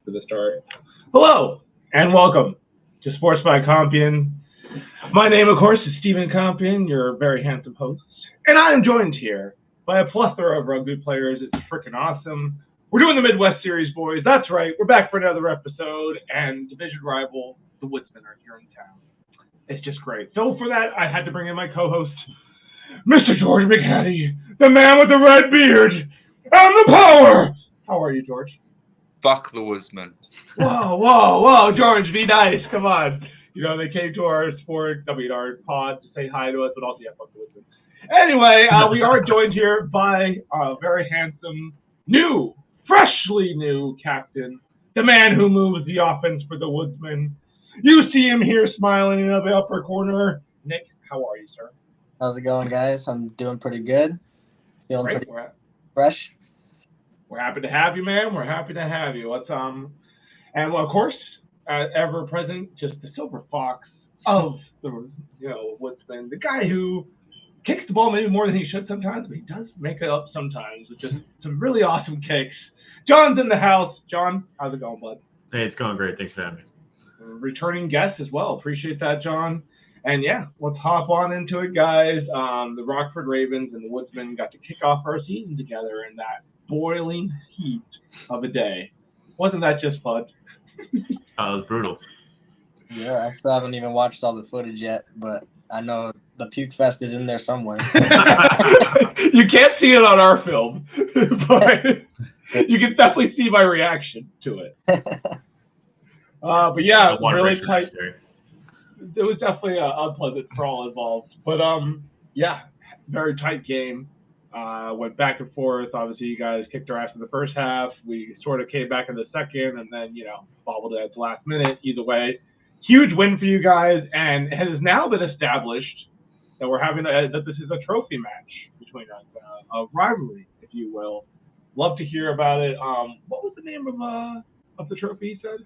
for the start. Hello and welcome to Sports by Compion. My name, of course, is Stephen Compion, your very handsome host, and I am joined here by a plethora of rugby players. It's freaking awesome. We're doing the Midwest Series, boys. That's right. We're back for another episode, and division rival, the Woodsmen, are here in town. It's just great. So for that, I had to bring in my co-host, Mr. George McHattie, the man with the red beard and the power. How are you, George? Fuck the Woodsmen. Whoa, George, be nice. Come on. You know, they came to our our pod to say hi to us, but also, yeah, fuck the Woodsmen. Anyway, we are joined here by a very handsome, freshly new captain, the man who moves the offense for the Woodsmen. You see him here smiling in the upper corner. Nick, how are you, sir? How's it going, guys? I'm doing pretty good. Feeling Great. pretty fresh. We're happy to have you, man. We're happy to have you. And of course, ever present, just the silver fox of the Woodsman, the guy who kicks the ball maybe more than he should sometimes, but he does make it up sometimes with just some really awesome kicks. John's in the house. John, how's it going, bud? Hey, it's going great. Thanks for having me. Returning guest as well. Appreciate that, John. And yeah, let's hop on into it, guys. The Rockford Ravens and the Woodsmen got to kick off our season together in that boiling heat of a day. Wasn't that just fun? It was brutal. Yeah, I still haven't even watched all the footage yet, but I know the puke fest is in there somewhere. You can't see it on our film, but you can definitely see my reaction to it. But yeah, really tight. It was definitely unpleasant for all involved. But yeah, very tight game. Went back and forth. Obviously, you guys kicked our ass in the first half. We sort of came back in the second, and then bobbled it at the last minute. Either way, huge win for you guys, and it has now been established that we're having that this is a trophy match between us, a rivalry, if you will. Love to hear about it. What was the name of the trophy? He said.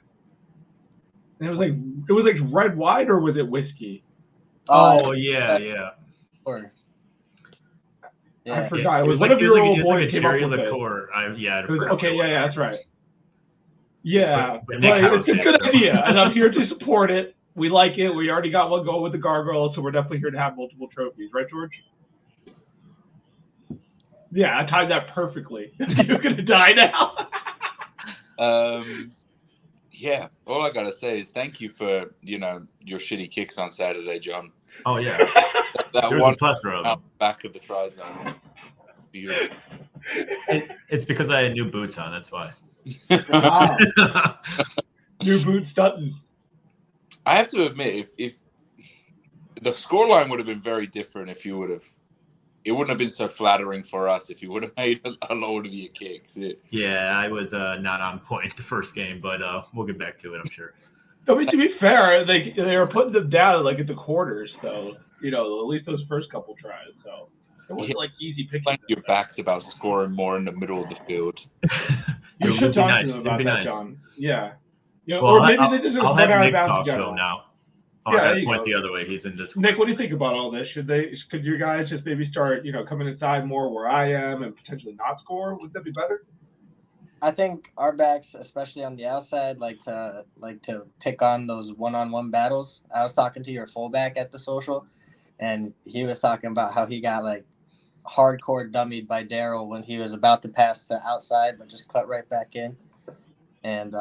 And it was like red wine, or was it whiskey? Yeah. Or, I forgot. It was one of your old boys came up with it. Core. That's right. Yeah, but it's a good idea, and I'm here to support it. We like it. We already got one going with the gargoyle, so we're definitely here to have multiple trophies, right, George? Yeah, I timed that perfectly. You're gonna die now. Yeah, all I gotta say is thank you for your shitty kicks on Saturday, John. Oh yeah, that there was one a plethora of them. Back of the try zone. Beautiful. It's because I had new boots on. That's why. Wow. New boots, Dutton. I have to admit, if the scoreline would have been very different if you would have. It wouldn't have been so flattering for us if you would have made a load of your kicks. Yeah, I was not on point the first game, but we'll get back to it, I'm sure. I mean, to be fair, they were putting them down at the quarters, though. At least those first couple tries. So it wasn't easy picking. Like your back's about scoring more in the middle of the field. You should talk to them about that, John. Yeah. Or maybe they just I'll have Nick talk to him now. Point the other way. He's in this. Nick, what do you think about all this? Could you guys just maybe start, coming inside more where I am and potentially not score? Would that be better? I think our backs, especially on the outside, like to pick on those one-on-one battles. I was talking to your fullback at the social, and he was talking about how he got hardcore dummied by Daryl when he was about to pass to outside, but just cut right back in. And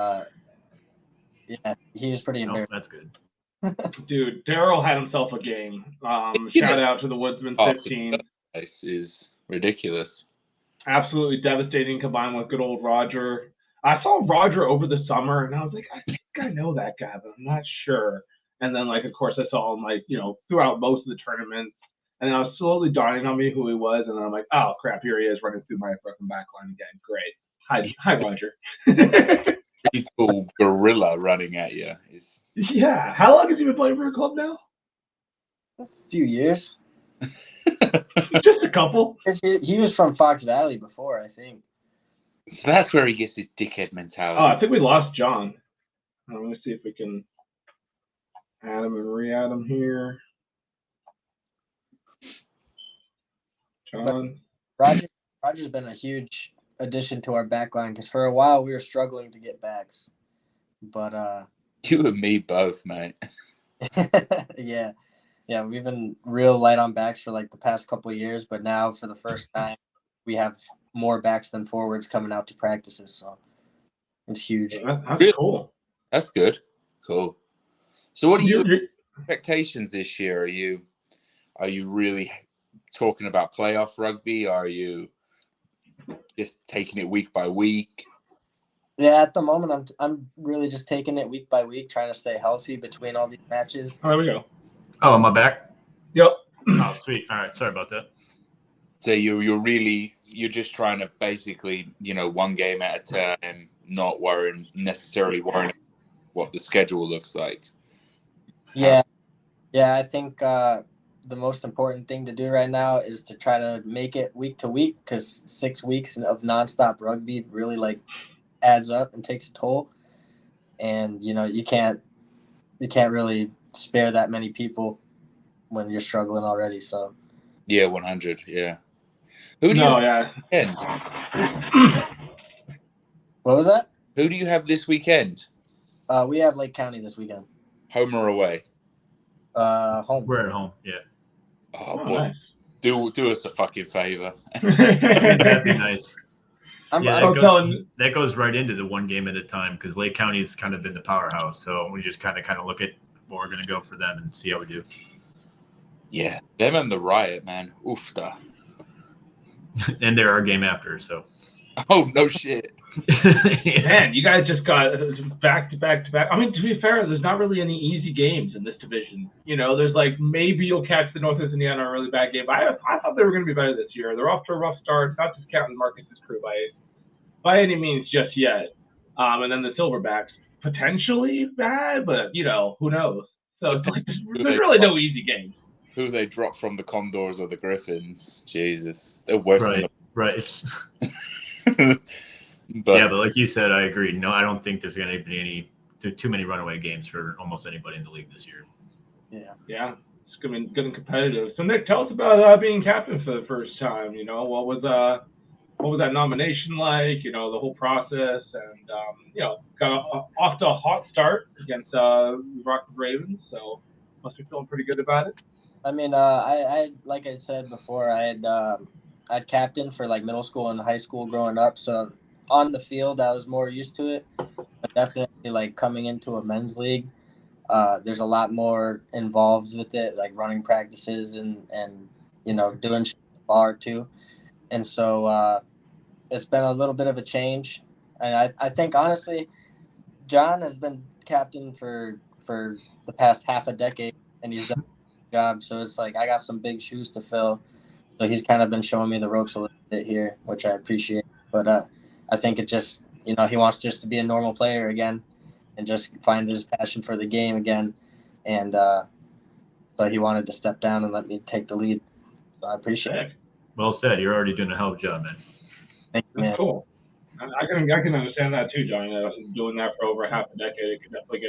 yeah, he was pretty embarrassed. That's good. Dude, Daryl had himself a game. Shout out to the Woodsman 15. This is ridiculous. Absolutely devastating combined with good old Roger. I saw Roger over the summer, and I was like, I think I know that guy, but I'm not sure. And then, of course, I saw him, throughout most of the tournaments. And then I was slowly dawning on me who he was, and then I'm like, oh, crap, here he is running through my fucking back line again. Great. Hi, Roger. Peaceful gorilla running at you. Yeah. How long has he been playing for a club now? A few years. Just a couple. He was from Fox Valley before, I think. So that's where he gets his dickhead mentality. Oh, I think we lost John. Let me see if we can add him and re-add him here. John. Roger's been a huge addition to our back line because for a while we were struggling to get backs. But You and me both, mate. yeah, we've been real light on backs for like the past couple of years, but now for the first time, we have more backs than forwards coming out to practices, so it's huge. That's cool. That's good. Cool. So, what are your You- expectations this year? Are you really talking about playoff rugby? Are you just taking it week by week? Yeah, at the moment, I'm really just taking it week by week, trying to stay healthy between all these matches. There we go. Oh, am I back? Yep. Oh, sweet. All right. Sorry about that. So you're just trying to basically, one game at a time, not necessarily worrying what the schedule looks like. Yeah, I think the most important thing to do right now is to try to make it week to week, because 6 weeks of nonstop rugby really like adds up and takes a toll, and you can't really spare that many people when you're struggling already. So Yeah, 100. Yeah. Who do you have this weekend? What was that? Who do you have this weekend? We have Lake County this weekend. Home or away? Home. We're at home. Yeah. Oh boy, nice. do us a fucking favor. That'd be nice. That goes right into the one game at a time, because Lake County's kind of been the powerhouse. So we just kind of look at what we're going to go for them and see how we do. Yeah, them and the Riot, man. Oofta. And they're our game after, so. Oh, no shit. Man, you guys just got back to back to back. I mean, to be fair, there's not really any easy games in this division. There's like maybe you'll catch the Northwest Indiana a really bad game. I thought they were going to be better this year. They're off to a rough start, not just counting Marcus's crew by any means just yet. And then the Silverbacks potentially bad, but who knows? So it's like there's really no easy games. Who they drop from the Condors or the Griffins? Jesus, they're worse than right. But like you said, I agree. No, I don't think there's going to be too many runaway games for almost anybody in the league this year. Yeah, it's going to be good and competitive. So Nick, tell us about being captain for the first time. What was that nomination like? The whole process, and got off to a hot start against Rockford Ravens. So must be feeling pretty good about it. I mean, I like I said before, I'd captained for like middle school and high school growing up, so on the field I was more used to it. But definitely, like coming into a men's league, there's a lot more involved with it, like running practices and doing shit at the bar too. And so it's been a little bit of a change. And I think honestly, John has been captain for the past half a decade, and he's done a good job. So it's like I got some big shoes to fill. So he's kind of been showing me the ropes a little bit here, which I appreciate. But I think it just, he wants just to be a normal player again and just find his passion for the game again. And so he wanted to step down and let me take the lead. So I appreciate it. Well said. You're already doing a hell of a job, man. Thank you, man. That's cool. I can understand that too, John. Doing that for over half a decade, it could definitely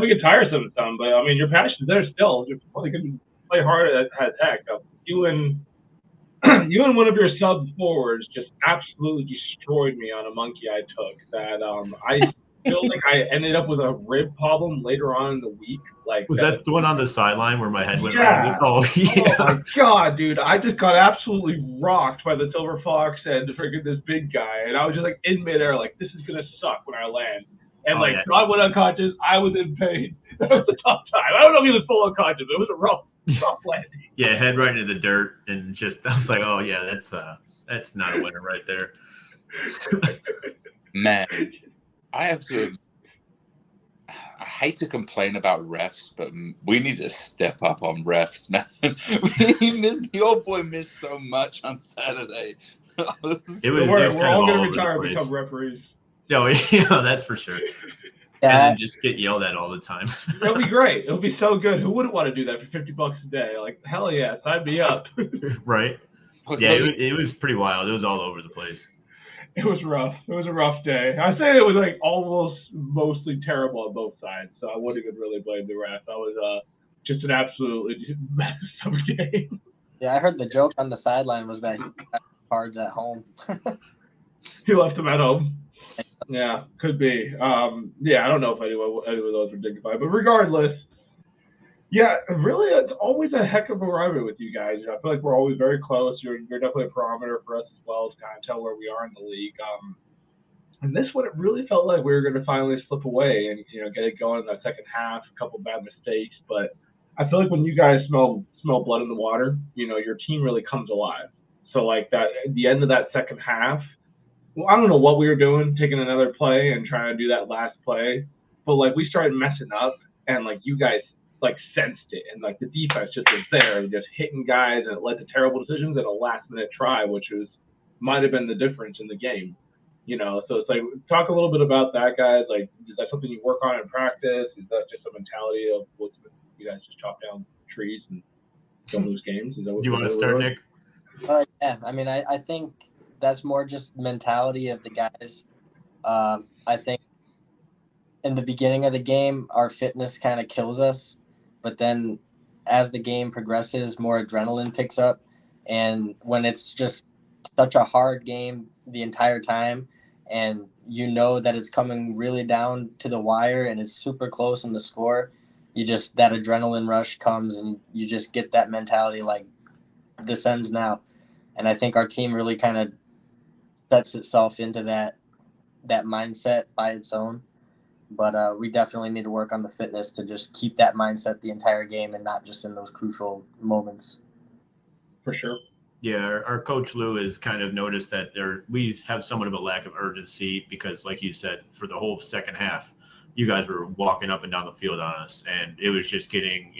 get tiresome some. But I mean, your passion's there still. You're probably going to play hard as heck. You and one of your sub forwards just absolutely destroyed me on a monkey I took. That I feel like I ended up with a rib problem later on in the week. Like, was that the one on the sideline where my head went? Yeah. Oh, yeah. Oh my god, dude! I just got absolutely rocked by the Silver Fox and freaking this big guy, and I was just like in midair, like this is gonna suck when I land. And God went unconscious. I was in pain. That was a tough time. I don't know if he was full unconscious. It was a rough landing. Yeah, head right into the dirt, and just I was like, oh yeah, that's not a winner right there. Man, I have to. I hate to complain about refs, but we need to step up on refs, man. Your boy missed so much on Saturday. We're all going to retire and become referees. No, yeah, that's for sure. Yeah. And then just get yelled at all the time. It'll be great. It'll be so good. Who wouldn't want to do that for $50 a day? Like, hell yeah, sign me up. Right. Yeah, it was pretty wild. It was all over the place. It was rough. It was a rough day. I say it was like almost mostly terrible on both sides, so I wouldn't even really blame the ref. That was just an absolutely messed up game. Yeah, I heard the joke on the sideline was that he left cards at home. He left them at home. Yeah, could be. Yeah, I don't know if any of those were dignified, but regardless, yeah, really, it's always a heck of a rivalry with you guys. I feel like we're always very close. You're definitely a barometer for us as well to kind of tell where we are in the league. And this one, it really felt like we were going to finally slip away and get it going in that second half. A couple bad mistakes, but I feel like when you guys smell blood in the water, your team really comes alive. So like that at the end of that second half, well, I don't know what we were doing, taking another play and trying to do that last play, but like we started messing up, and like you guys like sensed it, and like the defense just was there and just hitting guys, and it led to terrible decisions at a last minute try, which might have been the difference in the game. So it's like talk a little bit about that, guys. Like, is that something you work on in practice? Is that just a mentality of Woodsman? You guys just chop down trees and don't lose games? Is that what you want to start, Nick? Yeah, I mean, I think that's more just mentality of the guys. I think in the beginning of the game, our fitness kind of kills us, but then as the game progresses, more adrenaline picks up, and when it's just such a hard game the entire time, and that it's coming really down to the wire and it's super close in the score, that adrenaline rush comes and you just get that mentality like this ends now. And I think our team really kind of sets itself into that mindset by its own. But we definitely need to work on the fitness to just keep that mindset the entire game and not just in those crucial moments. For sure. Yeah, our coach Lou has kind of noticed that we have somewhat of a lack of urgency because, like you said, for the whole second half, you guys were walking up and down the field on us, and it was just getting,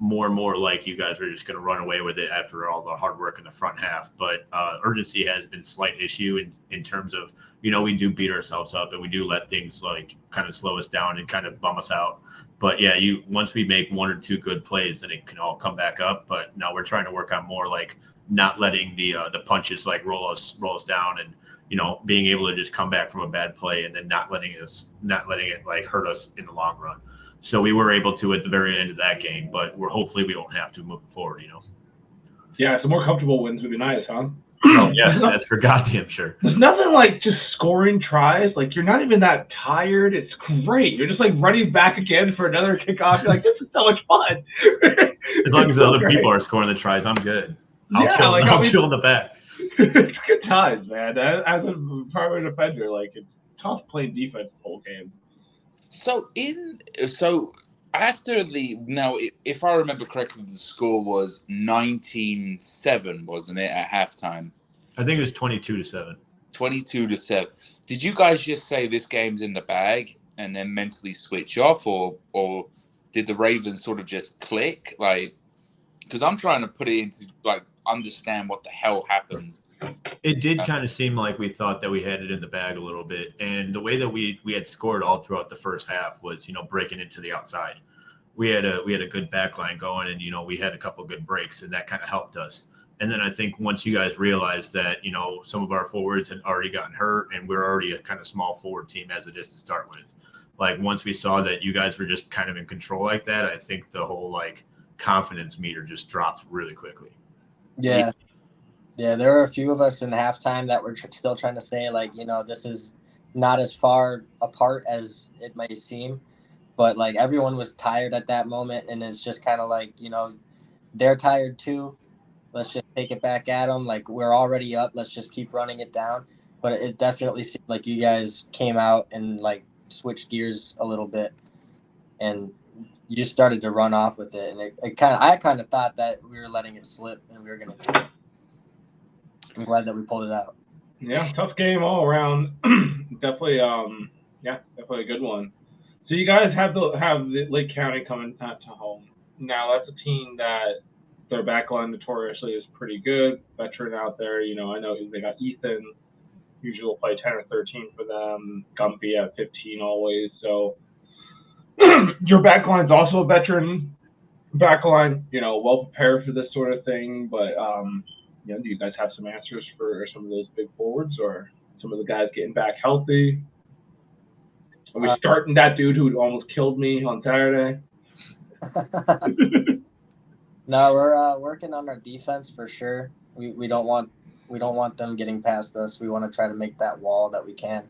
more and more like you guys were just going to run away with it after all the hard work in the front half. But urgency has been a slight issue in terms of, we do beat ourselves up and we do let things like kind of slow us down and kind of bum us out. But yeah, once we make one or two good plays, then it can all come back up. But now we're trying to work on more like not letting the punches like roll us down, and being able to just come back from a bad play and then not letting it like hurt us in the long run. So we were able to at the very end of that game, but hopefully we don't have to moving forward. Yeah, some more comfortable wins would be nice, huh? Oh, yes, that's for goddamn sure. There's nothing like just scoring tries. Like, you're not even that tired. It's great. You're just like running back again for another kickoff. You're like, this is so much fun. As long as the other people are scoring the tries, I'm good. I'll chill in the back. It's good times, man. As a primary defender, like, it's tough playing defense the whole game. So after if I remember correctly, the score was 19-7, wasn't it, at halftime? I think it was 22-7. 22-7. Did you guys just say this game's in the bag and then mentally switch off, or did the Ravens sort of just click? Like, because I'm trying to put it into like understand what the hell happened. It did kind of seem like we thought that we had it in the bag a little bit, and the way that we had scored all throughout the first half was breaking into the outside. We had a good back line going, and we had a couple of good breaks, and that kind of helped us. And then I think once you guys realized that some of our forwards had already gotten hurt, and we're already a kind of small forward team as it is to start with. Like, once we saw that you guys were just kind of in control like that, I think the whole like confidence meter just dropped really quickly. Yeah. Yeah, there were a few of us in halftime that were still trying to say, like, this is not as far apart as it may seem. But, like, everyone was tired at that moment, and it's just kind of like, they're tired too. Let's just take it back at them. Like, we're already up. Let's just keep running it down. But it definitely seemed like you guys came out and, like, switched gears a little bit. And you started to run off with it. And I kind of thought that we were letting it slip and we were going to – I'm glad that we pulled it out. Yeah, tough game all around. Definitely a good one. So you guys have the Lake County coming to home. Now that's a team that their backline notoriously is pretty good. Veteran out there, I know they got Ethan. Usually will play 10 or 13 for them. Gumpy at 15 always. So your backline is also a veteran backline. Well prepared for this sort of thing, but. Do you guys have some answers for some of those big forwards or some of the guys getting back healthy? Are we starting that dude who almost killed me on Saturday? No, we're working on our defense for sure. We don't want them getting past us. We want to try to make that wall that we can.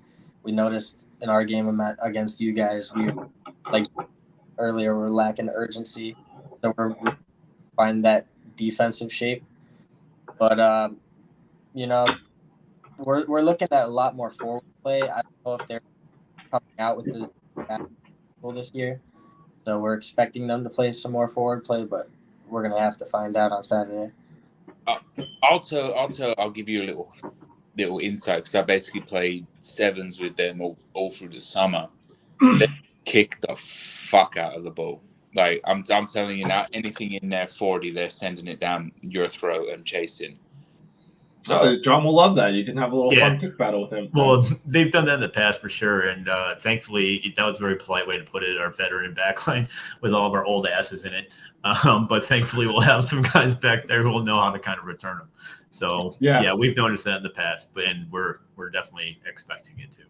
noticed in our game against you guys, we like earlier we're lacking urgency, so we're finding that defensive shape. But we're looking at a lot more forward play. I don't know if they're coming out with the this year, so we're expecting them to play some more forward play, but we're gonna have to find out on Saturday. I'll give you a little insight because I basically played sevens with them all through the summer. They kick the fuck out of the ball. Like I'm telling you now, anything in there 40, they're sending it down your throat and chasing. So John will love that. You can have a little fun kick battle with him. Well, they've done that in the past for sure, and thankfully that was a very polite way to put it. Our veteran backline with all of our old asses in it, but thankfully we'll have some guys back there who will know how to kind of return them. So yeah, we've noticed that in the past, and we're definitely expecting it too.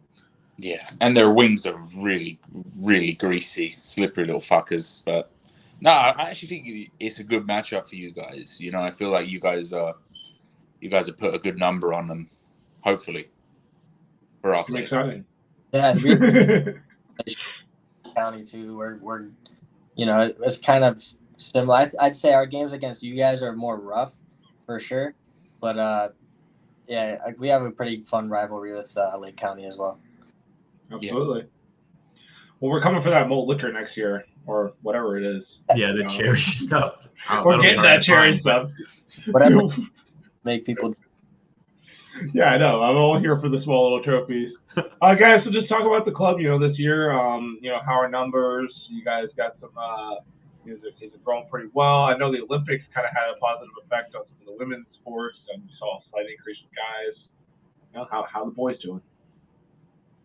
Yeah, and their wings are really, really greasy, slippery little fuckers. But no, I actually think it's a good matchup for you guys. You know, I feel like you guys have put a good number on them, hopefully, for us. It's exciting. Yeah, county too. We're it's kind of similar. I'd say our games against you guys are more rough, for sure. But we have a pretty fun rivalry with Lake County as well. Absolutely. Yeah. Well, we're coming for that malt liquor next year, or whatever it is. Yeah, the cherry stuff. We're getting that cherry stuff. Whatever. Make people. Yeah, I know. I'm all here for the small little trophies. Guys, so just talk about the club. This year, how are numbers? You guys got some. Is it growing pretty well? I know the Olympics kind of had a positive effect on some of the women's sports, and we saw a slight increase in guys. How the boys doing?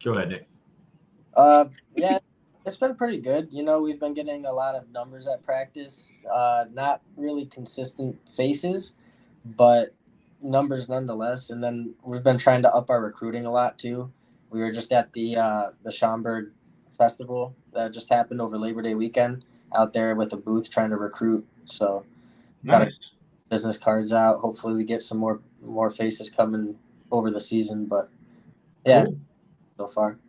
Go ahead, Nick. Yeah, it's been pretty good. We've been getting a lot of numbers at practice. Not really consistent faces, but numbers nonetheless. And then we've been trying to up our recruiting a lot too. We were just at the Schaumburg Festival that just happened over Labor Day weekend out there with a booth trying to recruit. So got business cards out. Hopefully we get some more faces coming over the season. But yeah, cool. So far.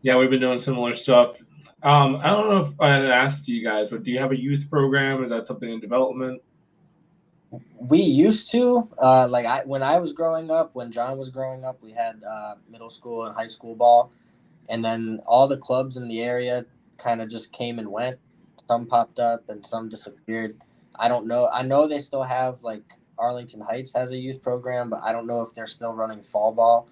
Yeah, we've been doing similar stuff. I don't know if I asked you guys, but do you have a youth program? Is that something in development? We used to. When I was growing up, when John was growing up, we had middle school and high school ball. And then all the clubs in the area kind of just came and went. Some popped up and some disappeared. I don't know. I know they still have, Arlington Heights has a youth program, but I don't know if they're still running fall ball.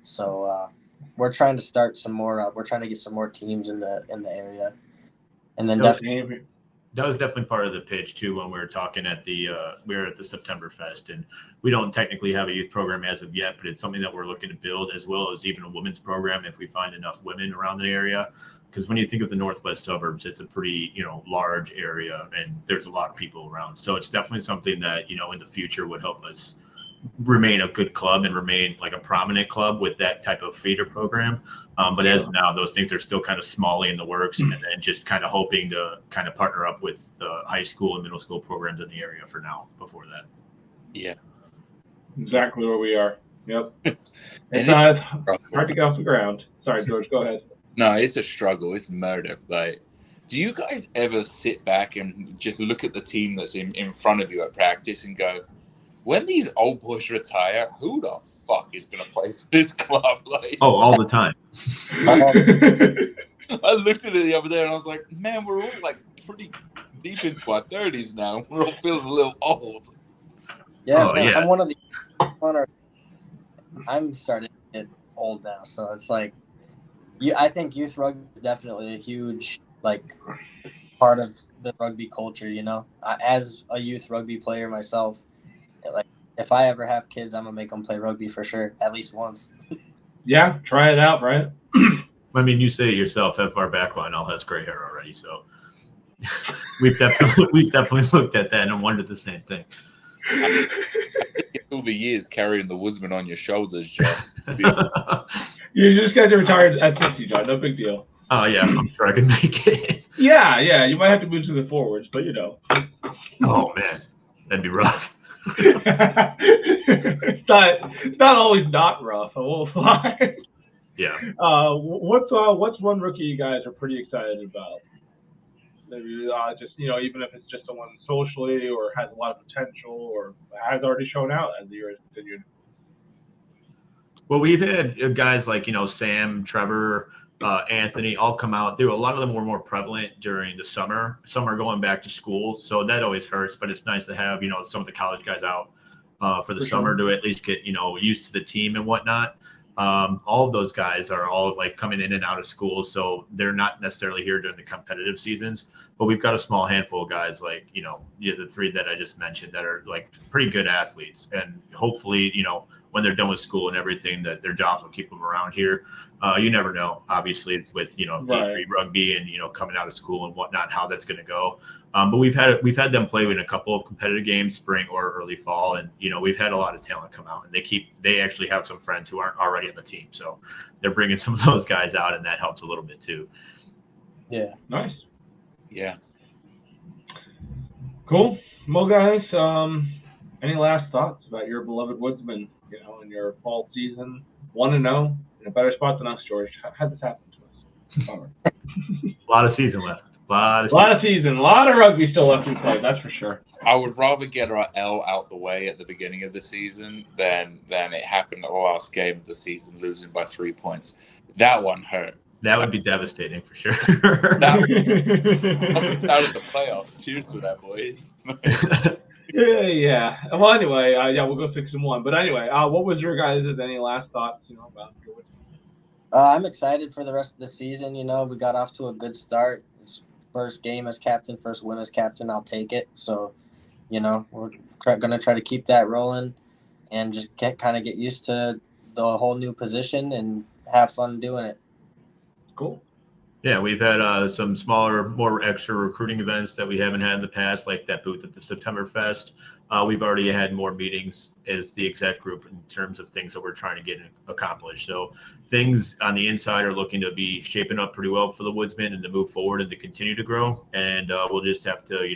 So we're trying to start some more. We're trying to get some more teams in the area, and then definitely. That was definitely part of the pitch too when we were talking at the September Fest, and we don't technically have a youth program as of yet, but it's something that we're looking to build, as well as even a women's program if we find enough women around the area. Because when you think of the Northwest suburbs, it's a pretty large area, and there's a lot of people around. So it's definitely something that in the future would help us remain a good club and remain like a prominent club with that type of feeder program. But as of now, those things are still kind of smally in the works, and then just kind of hoping to kind of partner up with the high school and middle school programs in the area for now before that. Yeah. Exactly where we are. Yep. It's hard to get off the ground. Sorry, George, go ahead. No, it's a struggle. It's murder. Do you guys ever sit back and just look at the team that's in front of you at practice and go, when these old boys retire, who the fuck is going to play for this club? All the time. I looked at it the other day and I was like, man, we're all pretty deep into our 30s now. We're all feeling a little old. Yeah, I'm one of the. I'm starting to get old now, so it's I think youth rugby is definitely a huge part of the rugby culture. As a youth rugby player myself. If I ever have kids, I'm gonna make them play rugby for sure, at least once. Yeah, try it out, right? I mean, you say it yourself. Half our backline all has gray hair already, so we've definitely looked at that and wondered the same thing. I think all the years carrying the Woodsman on your shoulders, John. You just guys are retired at 60, John. No big deal. Oh yeah, I'm sure I can make it. Yeah. You might have to move to the forwards, but Oh man, that'd be rough. It's not always not rough. I won't lie. Yeah. What's one rookie you guys are pretty excited about? Maybe just even if it's just someone socially or has a lot of potential or has already shown out as the year has continued. Well, we've had guys like Sam, Trevor, Anthony all come out. A lot of them were more prevalent during the summer. Some are going back to school, so that always hurts. But it's nice to have some of the college guys out for the summer to at least get used to the team and whatnot. All of those guys are all like coming in and out of school, so they're not necessarily here during the competitive seasons. But we've got a small handful of guys like the three that I just mentioned that are like pretty good athletes, and hopefully when they're done with school and everything, that their jobs will keep them around here. You never know, obviously, with D3 rugby and coming out of school and whatnot, how that's going to go. But we've had them play in a couple of competitive games, spring or early fall, and we've had a lot of talent come out, and they actually have some friends who aren't already on the team, so they're bringing some of those guys out, and that helps a little bit too. Yeah. Nice. Yeah. Cool. Well, guys, any last thoughts about your beloved Woodsmen? In your fall season, 1-0 in a better spot than us, George. How'd this happen to us? Bummer. A lot of season left. A lot of rugby still left to play. That's for sure. I would rather get our L out the way at the beginning of the season than it happened at the last game of the season, losing by 3 points. That one hurt. That would be devastating for sure. Out of the playoffs. Cheers to that, boys. Yeah. Well, anyway, we'll go 6-1. But anyway, what was your guys' any last thoughts, about your Woodsmen? I'm excited for the rest of the season. We got off to a good start. It's first game as captain, first win as captain. I'll take it. So, we're going to try to keep that rolling and just kind of get used to the whole new position and have fun doing it. Cool. Yeah, we've had some smaller, more extra recruiting events that we haven't had in the past, like that booth at the September Fest. We've already had more meetings as the exec group in terms of things that we're trying to get accomplished. So things on the inside are looking to be shaping up pretty well for the Woodsmen and to move forward and to continue to grow. And we'll just have to,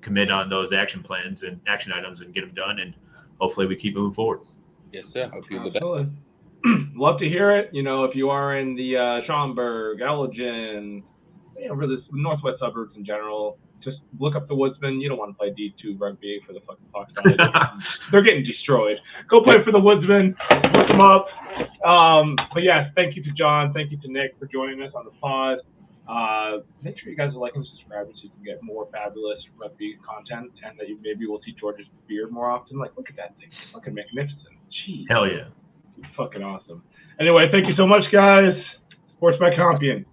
commit on those action plans and action items and get them done. And hopefully we keep moving forward. Yes, sir. Hope you're the best. Love to hear it. If you are in the Schaumburg, Elgin, over the Northwest suburbs in general, just look up the Woodsmen. You don't want to play D2 rugby for the fucking Fox. They're getting destroyed. Go play for the Woodsmen. Look them up. But yes, thank you to John. Thank you to Nick for joining us on the pod. Make sure you guys are liking and subscribing so you can get more fabulous rugby content, and that maybe we'll see George's beard more often. Like, look at that thing. It's fucking magnificent. Jeez. Hell yeah. Fucking awesome. Anyway, thank you so much, guys. Sports by Compion.